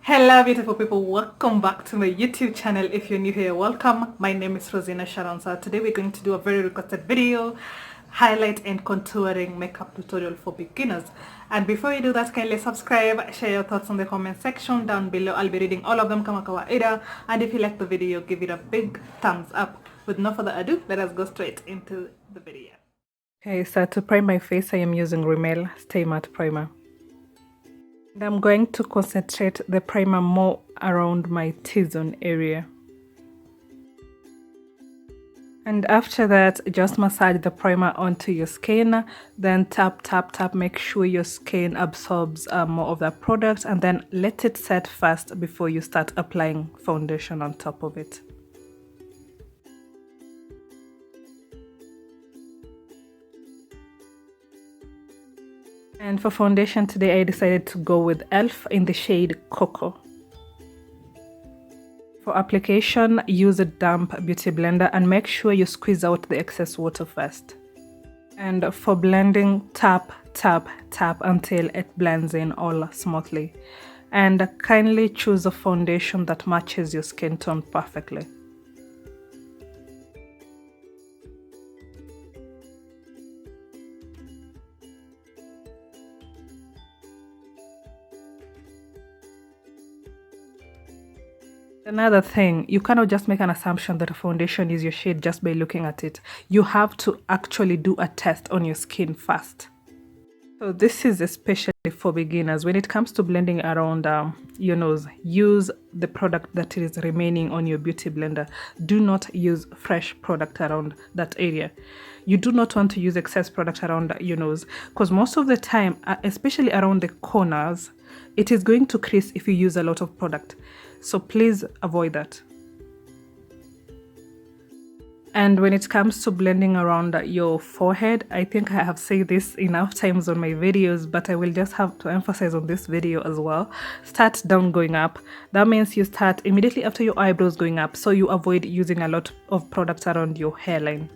Hello beautiful people, welcome back to my YouTube channel. If you're new here, welcome. My name is Rosina Sharon. So today we're going to do a very requested video, highlight and contouring makeup tutorial for beginners. And before you do that, kindly subscribe, share your thoughts in the comment section down below. I'll be reading all of them kama kawaida. And if you like the video, give it a big thumbs up. With no further ado, let us go straight into the video. Okay, so to prime my face, I am using Rimmel Stay Matte Primer. And I'm going to concentrate the primer more around my T-zone area. And after that, just massage the primer onto your skin, then tap, tap, tap, make sure your skin absorbs more of that product, and then let it set first before you start applying foundation on top of it. And for foundation today, I decided to go with e.l.f. in the shade Cocoa. For application, use a damp beauty blender and make sure you squeeze out the excess water first. And for blending, tap, tap, tap until it blends in all smoothly. And kindly choose a foundation that matches your skin tone perfectly. Another thing, you cannot just make an assumption that a foundation is your shade just by looking at it. You have to actually do a test on your skin first. So this is especially for beginners. When it comes to blending around your nose, use the product that is remaining on your beauty blender. Do not use fresh product around that area. You do not want to use excess product around your nose because most of the time, especially around the corners, it is going to crease if you use a lot of product. So please avoid that. And when it comes to blending around your forehead, I think I have said this enough times on my videos, but I will just have to emphasize on this video as well. Start down going up. That means you start immediately after your eyebrows going up, so you avoid using a lot of product around your hairline.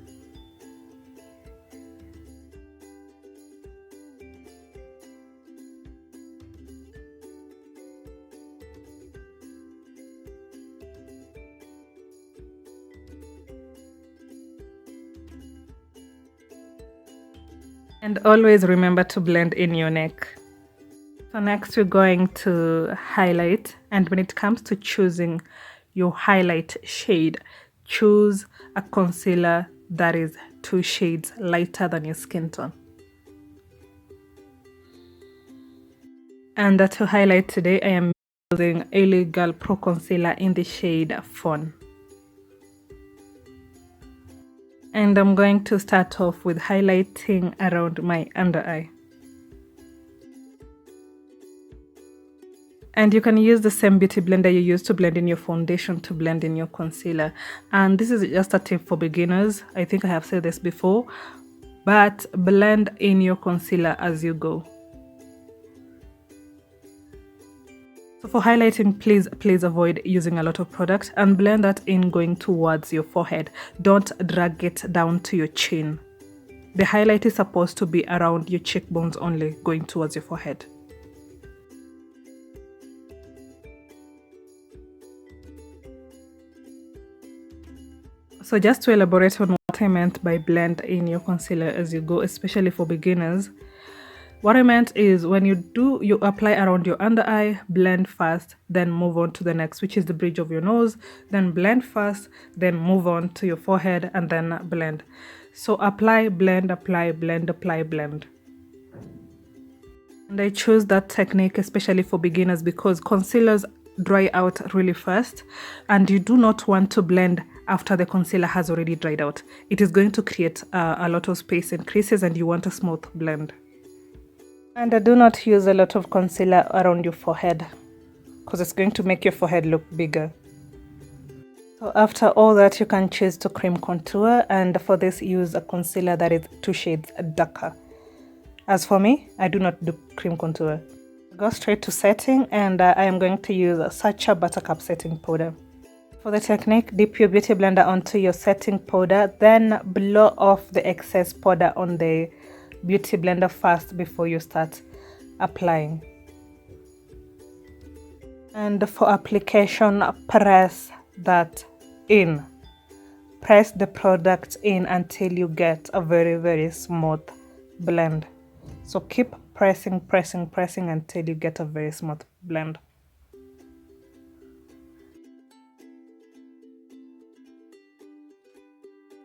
And always remember to blend in your neck. So next we're going to highlight, and when it comes to choosing your highlight shade, choose a concealer that is 2 shades lighter than your skin tone. And to highlight today, I am using LA Girl Pro Concealer in the shade Fawn. And I'm going to start off with highlighting around my under eye. And you can use the same beauty blender you use to blend in your foundation to blend in your concealer. And this is just a tip for beginners. I think I have said this before, but blend in your concealer as you go. So for highlighting, please avoid using a lot of product and blend that in going towards your forehead. Don't drag it down to your chin. The highlight is supposed to be around your cheekbones only, going towards your forehead. So just to elaborate on what I meant by blend in your concealer as you go, especially for beginners, what I meant is when you apply around your under eye, blend first, then move on to the next, which is the bridge of your nose, then blend first, then move on to your forehead and then blend. So apply, blend, apply, blend, apply, blend. And I chose that technique especially for beginners because concealers dry out really fast and you do not want to blend after the concealer has already dried out. It is going to create a lot of space and creases and you want a smooth blend. And do not use a lot of concealer around your forehead because it's going to make your forehead look bigger. So after all that, you can choose to cream contour, and for this use a concealer that is 2 shades darker. As for me, I do not do cream contour. Go straight to setting, and I am going to use a Sacha buttercup setting powder. For the technique, dip your beauty blender onto your setting powder, then blow off the excess powder on the beauty blender first before you start applying. And for application, press that in. Press the product in until you get a very smooth blend. So keep pressing until you get a very smooth blend.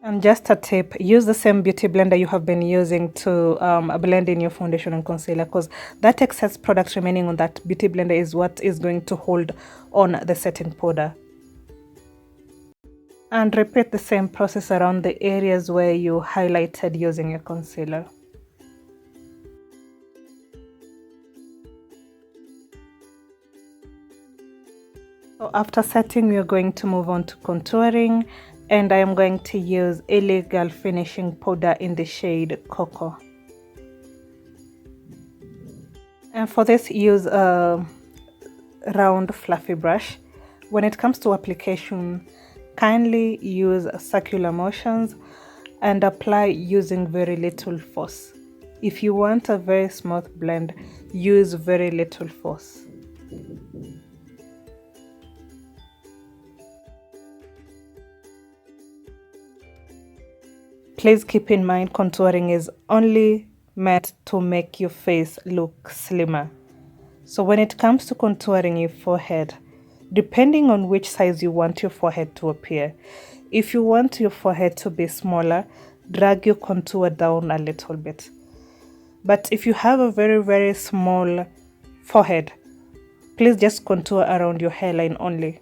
And just a tip, use the same beauty blender you have been using to blend in your foundation and concealer, because that excess product remaining on that beauty blender is what is going to hold on the setting powder. And repeat the same process around the areas where you highlighted using your concealer. So after setting, we're going to move on to contouring, and I am going to use Illegal Finishing Powder in the shade Cocoa. And for this, use a round fluffy brush. When it comes to application, kindly use circular motions and apply using very little force. If you want a very smooth blend, use very little force. Please keep in mind, contouring is only meant to make your face look slimmer. So when it comes to contouring your forehead, depending on which size you want your forehead to appear, if you want your forehead to be smaller, drag your contour down a little bit. But if you have a very small forehead, please just contour around your hairline only.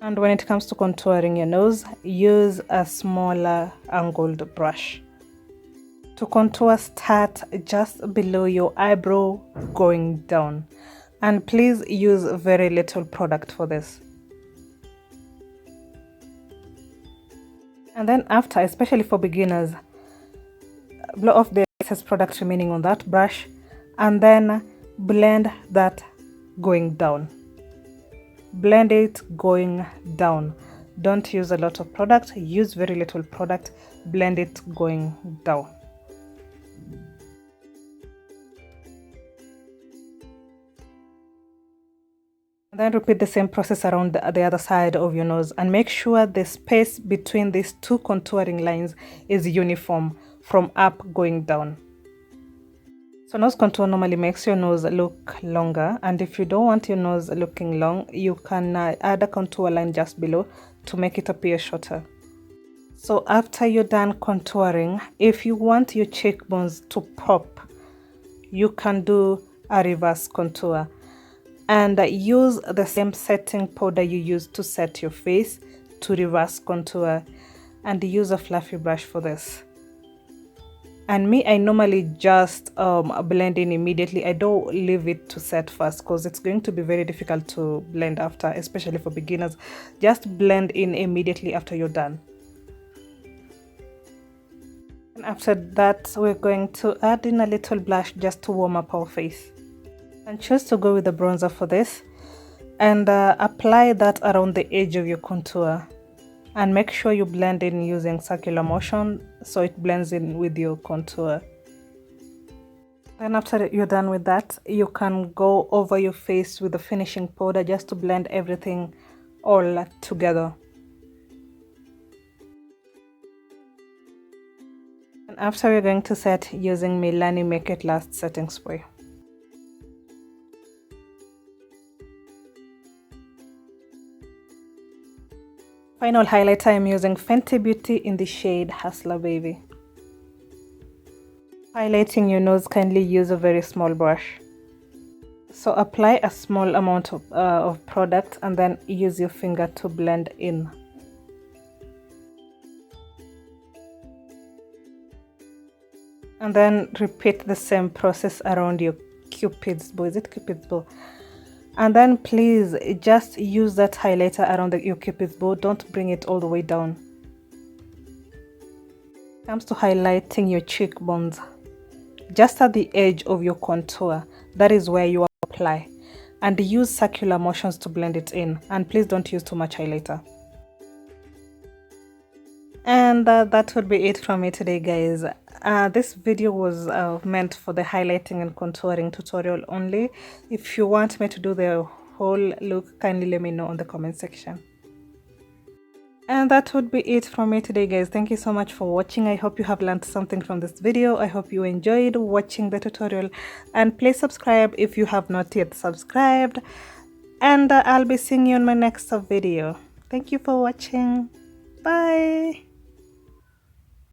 And when it comes to contouring your nose, use a smaller angled brush. To contour, start just below your eyebrow going down. And please use very little product for this. And then after, especially for beginners, blow off the excess product remaining on that brush and then blend that going down. Blend it going down. Don't use a lot of product, use very little product, blend it going down. And then repeat the same process around the other side of your nose, and make sure the space between these two contouring lines is uniform from up going down. So nose contour normally makes your nose look longer, and if you don't want your nose looking long, you can add a contour line just below to make it appear shorter. So after you're done contouring, if you want your cheekbones to pop, you can do a reverse contour and use the same setting powder you use to set your face to reverse contour, and use a fluffy brush for this. And me, I normally just blend in immediately. I don't leave it to set first because it's going to be very difficult to blend after, especially for beginners. Just blend in immediately after you're done. And after that, we're going to add in a little blush just to warm up our face. And choose to go with the bronzer for this. And apply that around the edge of your contour. And make sure you blend in using circular motion so it blends in with your contour. Then after you're done with that, you can go over your face with the finishing powder just to blend everything all together. And after, we're going to set using Milani Make It Last setting spray. Final highlighter, I'm using Fenty Beauty in the shade Hustla Baby. Highlighting your nose, kindly use a very small brush. So apply a small amount of product and then use your finger to blend in. And then repeat the same process around your Cupid's bow. Is it Cupid's bow? And then please just use that highlighter around your Cupid's bow. Don't bring it all the way down. When it comes to highlighting your cheekbones, just at the edge of your contour, that is where you apply. And use circular motions to blend it in. And please don't use too much highlighter. And that would be it from me today, guys. This video was meant for the highlighting and contouring tutorial only. If you want me to do the whole look, kindly let me know in the comment section. And that would be it from me today, guys. Thank you so much for watching. I hope you have learned something from this video. I hope you enjoyed watching the tutorial, and please subscribe if you have not yet subscribed, and I'll be seeing you in my next video. Thank you for watching. Bye.